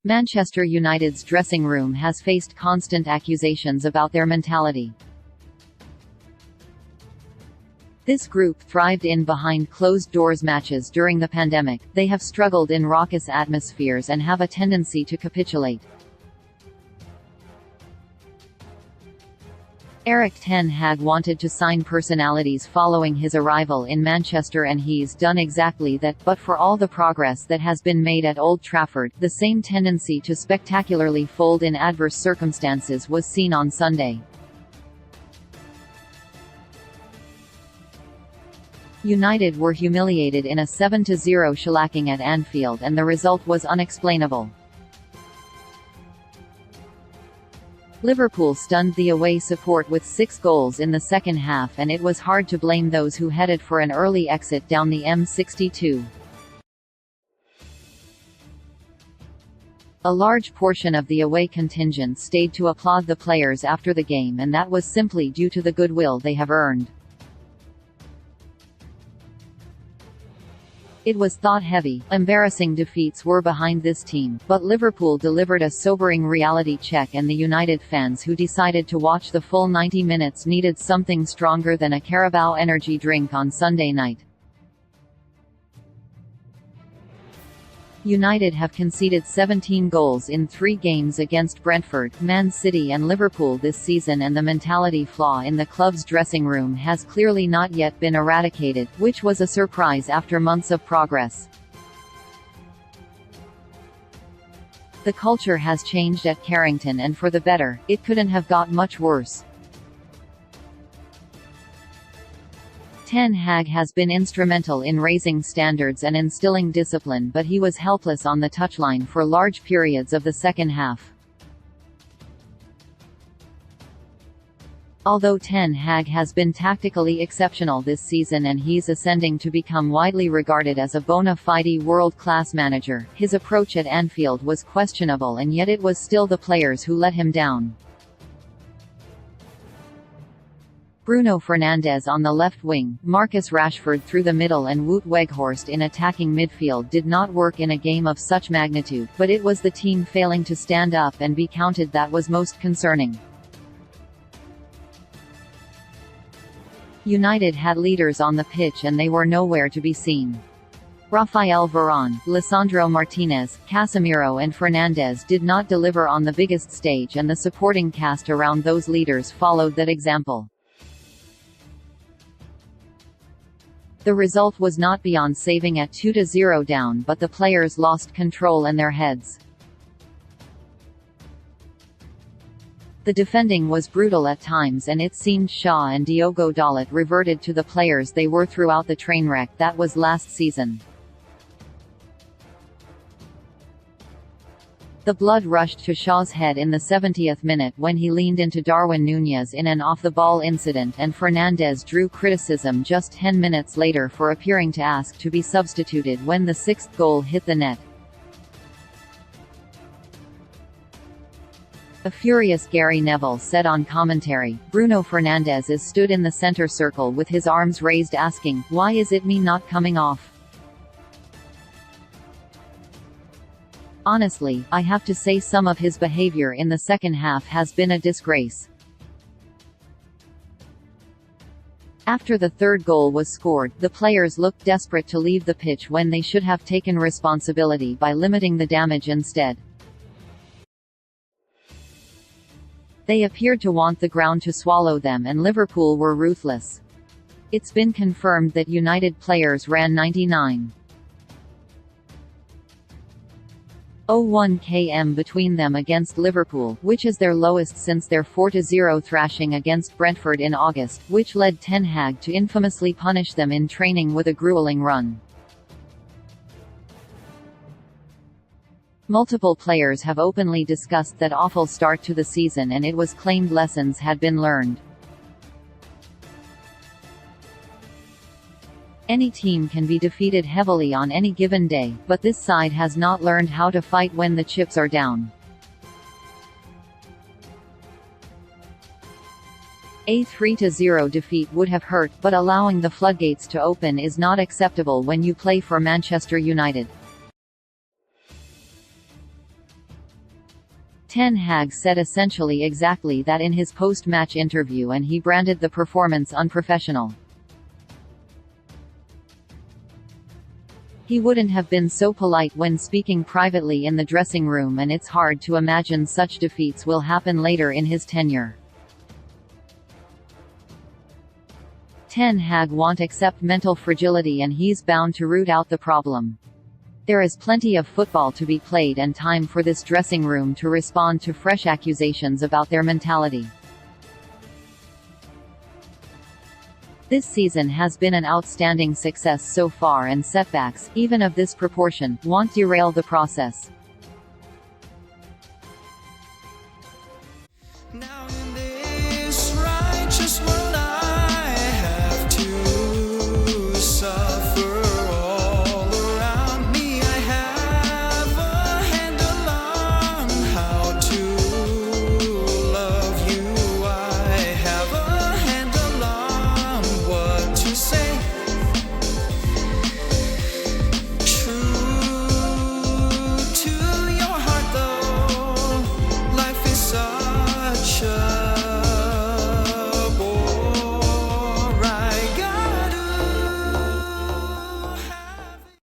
Manchester United's dressing room has faced constant accusations about their mentality. This group thrived in behind-closed-doors matches during the pandemic. They have struggled in raucous atmospheres and have a tendency to capitulate. Erik ten Hag wanted to sign personalities following his arrival in Manchester, and he's done exactly that, but for all the progress that has been made at Old Trafford, the same tendency to spectacularly fold in adverse circumstances was seen on Sunday. United were humiliated in a 7-0 shellacking at Anfield, and the result was unexplainable. Liverpool stunned the away support with 6 goals in the second half, and it was hard to blame those who headed for an early exit down the M62. A large portion of the away contingent stayed to applaud the players after the game, and that was simply due to the goodwill they have earned. It was thought-heavy, embarrassing defeats were behind this team, but Liverpool delivered a sobering reality check, and the United fans who decided to watch the full 90 minutes needed something stronger than a Carabao energy drink on Sunday night. United have conceded 17 goals in 3 games against Brentford, Man City and Liverpool this season, and the mentality flaw in the club's dressing room has clearly not yet been eradicated, which was a surprise after months of progress. The culture has changed at Carrington, and for the better. It couldn't have got much worse. Ten Hag has been instrumental in raising standards and instilling discipline, but he was helpless on the touchline for large periods of the second half. Although Ten Hag has been tactically exceptional this season and he's ascending to become widely regarded as a bona fide world-class manager, his approach at Anfield was questionable, and yet it was still the players who let him down. Bruno Fernandes on the left wing, Marcus Rashford through the middle and Wout Weghorst in attacking midfield did not work in a game of such magnitude, but it was the team failing to stand up and be counted that was most concerning. United had leaders on the pitch and they were nowhere to be seen. Rafael Varane, Lisandro Martinez, Casemiro and Fernandes did not deliver on the biggest stage, and the supporting cast around those leaders followed that example. The result was not beyond saving at 2-0 down, but the players lost control and their heads. The defending was brutal at times, and it seemed Shaw and Diogo Dalot reverted to the players they were throughout the trainwreck that was last season. The blood rushed to Shaw's head in the 70th minute when he leaned into Darwin Núñez in an off-the-ball incident, and Fernandes drew criticism just 10 minutes later for appearing to ask to be substituted when the 6th goal hit the net. A furious Gary Neville said on commentary, "Bruno Fernandes is stood in the center circle with his arms raised asking, 'Why is it me not coming off?' Honestly, I have to say some of his behavior in the second half has been a disgrace." After the 3rd goal was scored, the players looked desperate to leave the pitch when they should have taken responsibility by limiting the damage instead. They appeared to want the ground to swallow them, and Liverpool were ruthless. It's been confirmed that United players ran 99.01 km between them against Liverpool, which is their lowest since their 4-0 thrashing against Brentford in August, which led Ten Hag to infamously punish them in training with a grueling run. Multiple players have openly discussed that awful start to the season, and it was claimed lessons had been learned. Any team can be defeated heavily on any given day, but this side has not learned how to fight when the chips are down. A 3-0 defeat would have hurt, but allowing the floodgates to open is not acceptable when you play for Manchester United. Ten Hag said essentially exactly that in his post-match interview, and he branded the performance unprofessional. He wouldn't have been so polite when speaking privately in the dressing room, and it's hard to imagine such defeats will happen later in his tenure. Ten Hag won't accept mental fragility, and he's bound to root out the problem. There is plenty of football to be played and time for this dressing room to respond to fresh accusations about their mentality. This season has been an outstanding success so far, and setbacks, even of this proportion, won't derail the process.